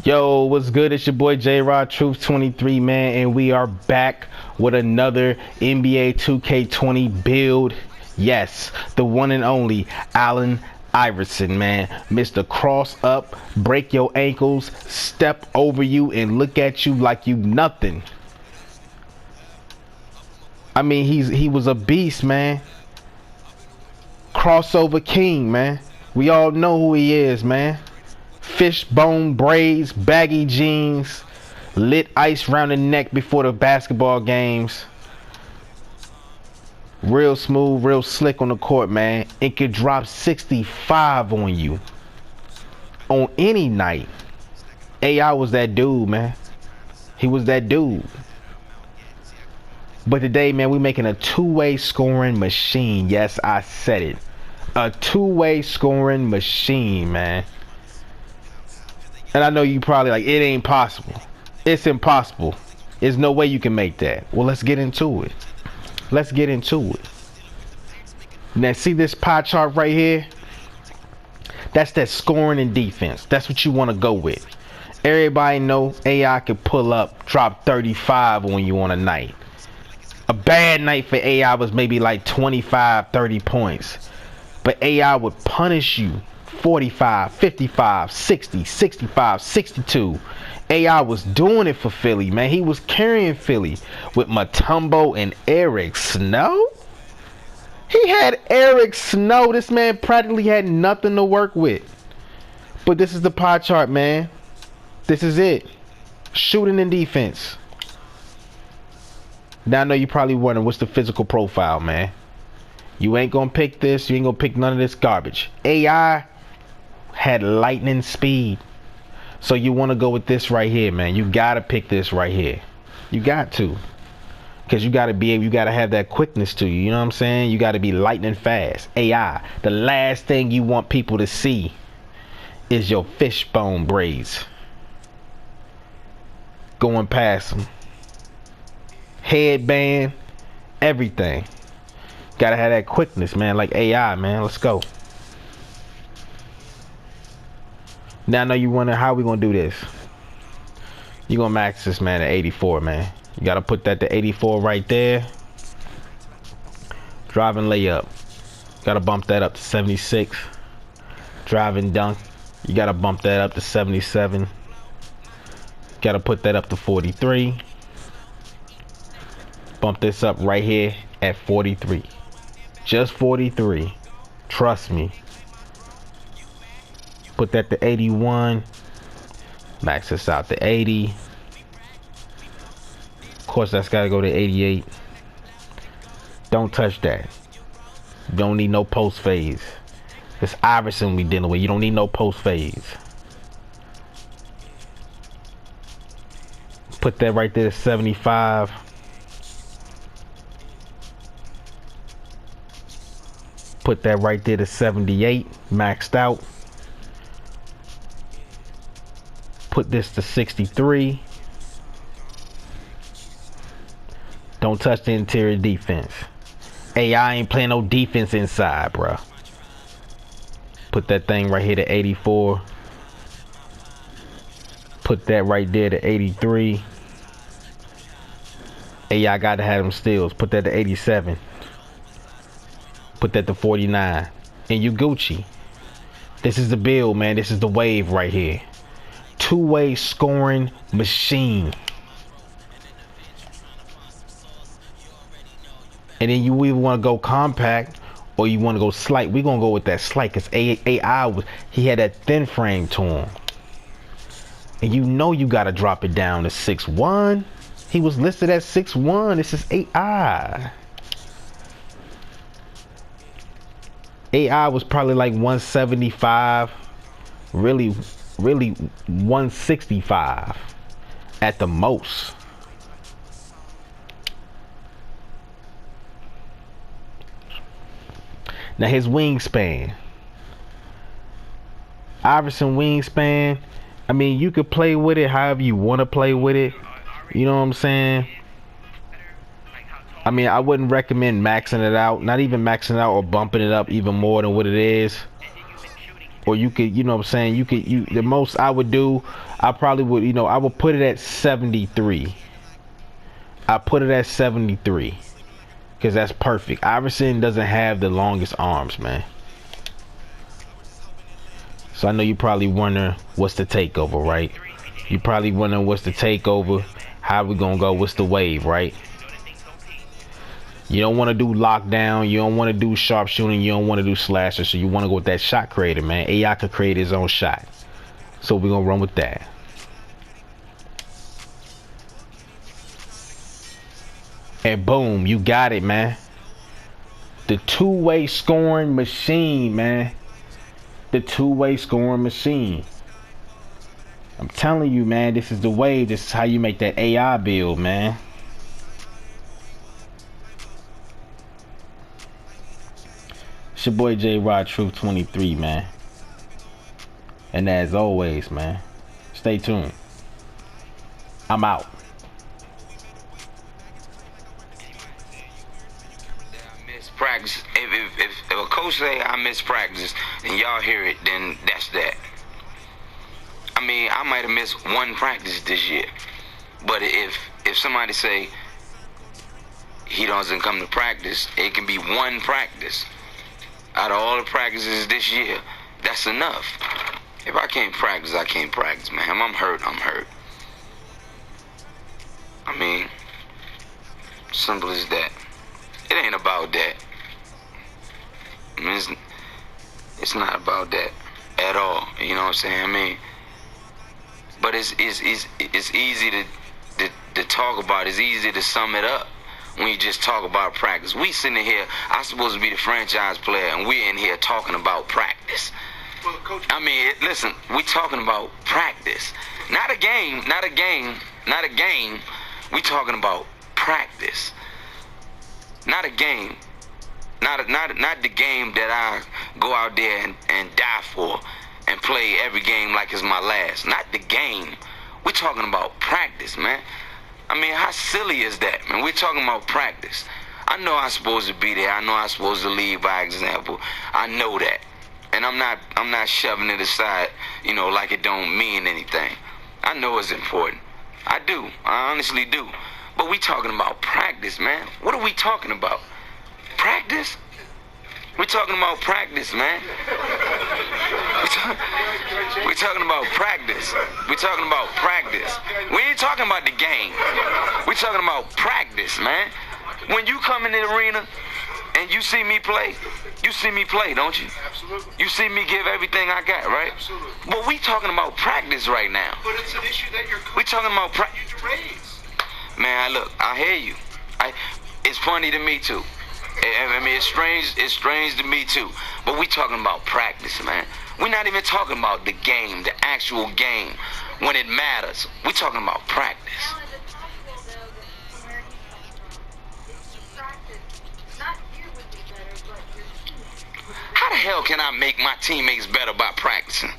Yo, what's good? It's your boy J Rod Truth 23, man, and we are back with another NBA 2K20 build. Yes, the one and only Allen Iverson, man. Mr. Cross up, break your ankles, step over you, and look at you like you nothing. I mean, he was a beast, man. Crossover king, man. We all know who he is, man. Fishbone braids, baggy jeans, lit ice round the neck before the basketball games. Real smooth, real slick on the court, man. It could drop 65 on you on any night. AI was that dude, man. He was that dude. But today, man, we making a two-way scoring machine. Yes, I said it. A two-way scoring machine, man. And I know you probably like, it ain't possible. It's impossible. There's no way you can make that. Well, let's get into it. Let's get into it. Now, see this pie chart right here? That's that scoring and defense. That's what you want to go with. Everybody know AI can pull up, drop 35 on you on a night. A bad night for AI was maybe like 25, 30 points. But AI would punish you 45, 55, 60, 65, 62. AI was doing it for Philly, man. He was carrying Philly with Mutombo and Eric Snow. He had Eric Snow. This man practically had nothing to work with. But this is the pie chart, man. This is it. Shooting and defense. Now I know you probably wondering what's the physical profile, man. You ain't gonna pick this. You ain't gonna pick none of this garbage. AI had lightning speed. So you want to go with this right here, man. You gotta pick this right here. You got to. Because you gotta be able, you gotta have that quickness to you. You know what I'm saying? You gotta be lightning fast. AI. The last thing you want people to see is your fishbone braids going past them. Headband, everything. Gotta have that quickness, man, like AI, man. Let's go. Now I know you wonder how we gonna do this. You gonna max this, man, at 84, man. You gotta put that to 84 right there. Driving layup. Gotta bump that up to 76. Driving dunk. You gotta bump that up to 77. Gotta put that up to 43. Bump this up right here at 43. Just 43. Trust me. Put that to 81. Max this out to 80. Of course, that's got to go to 88. Don't touch that. You don't need no post phase. It's Iverson we dealing with. You don't need no post phase. Put that right there to 75. Put that right there to 78. Maxed out. Put this to 63. Don't touch the interior defense. AI ain't playing no defense inside, bruh. Put that thing right here to 84. Put that right there to 83. AI got to have them steals. Put that to 87. Put that to 49. And you Gucci. This is the build, man. This is the wave right here. Two-way scoring machine. And then you either want to go compact or you want to go slight. We're going to go with that slight because AI, he had that thin frame to him. And you know you got to drop it down to 6'1". He was listed at 6'1". This is AI. AI was probably like 175. Really 165 at the most. Now his wingspan. Iverson wingspan. I mean, you could play with it however you want to play with it. You know what I'm saying? I mean, I wouldn't recommend maxing it out. Not even maxing it out or bumping it up even more than what it is. Or you could, you know what I'm saying, the most I would do, I probably would, I would put it at 73. I put it at 73 because that's perfect. Iverson doesn't have the longest arms, man. So I know you probably wonder what's the takeover, right? You probably wonder what's the takeover, how we gonna go, what's the wave, right? You don't want to do lockdown, you don't want to do sharpshooting, you don't want to do slasher, so you want to go with that shot creator, man. AI could create his own shot. So we're gonna run with that. And boom, you got it, man. The two-way scoring machine, man. The two-way scoring machine. I'm telling you, man, this is the wave. This is how you make that AI build, man. It's your boy J Rod Truth 23, man. And as always, man, stay tuned. I'm out. Practice. If a coach say I miss practice and y'all hear it, then that's that. I mean, I might have missed one practice this year, but if somebody say he doesn't come to practice, it can be one practice out of all the practices this year. That's enough. If I can't practice, I can't practice, man. I'm hurt. I'm hurt. I mean, simple as that. It ain't about that. I mean, it's not about that at all. You know what I'm saying? I mean, but it's easy to talk about. It's easy to sum it up when you just talk about practice. We sitting here, I'm supposed to be the franchise player, and we're in here talking about practice. Well, Coach, I mean, listen, we talking about practice, not a game, not a game, not a game. We talking about practice. Not a game, not the game that I go out there and die for and play every game like it's my last. Not the game. We're talking about practice, man. I mean, how silly is that, man? We're talking about practice. I know I'm supposed to be there. I know I'm supposed to lead by example. I know that, and I'm not shoving it aside, like it don't mean anything. I know it's important. I do. I honestly do. But we talking about practice, man. What are we talking about? Practice? We talking about practice, man. We talking about practice. We talking about practice. We ain't talking about the game. We talking about practice, man. When you come in the arena and you see me play, don't you? absolutely. You see me give everything I got, right? Absolutely. But we talking about practice right now. But it's an issue that you're We talking about practice. you to raise. Man, look, I hear you. It's funny to me too. I mean, it's strange to me too. But we talking about practice, man. We're not even talking about the game, the actual game, when it matters. We talking about practice. Now, is it possible, though, that from where you come from, if you practice, not you would be better, but your teammates would be better? How the hell can I make my teammates better by practicing?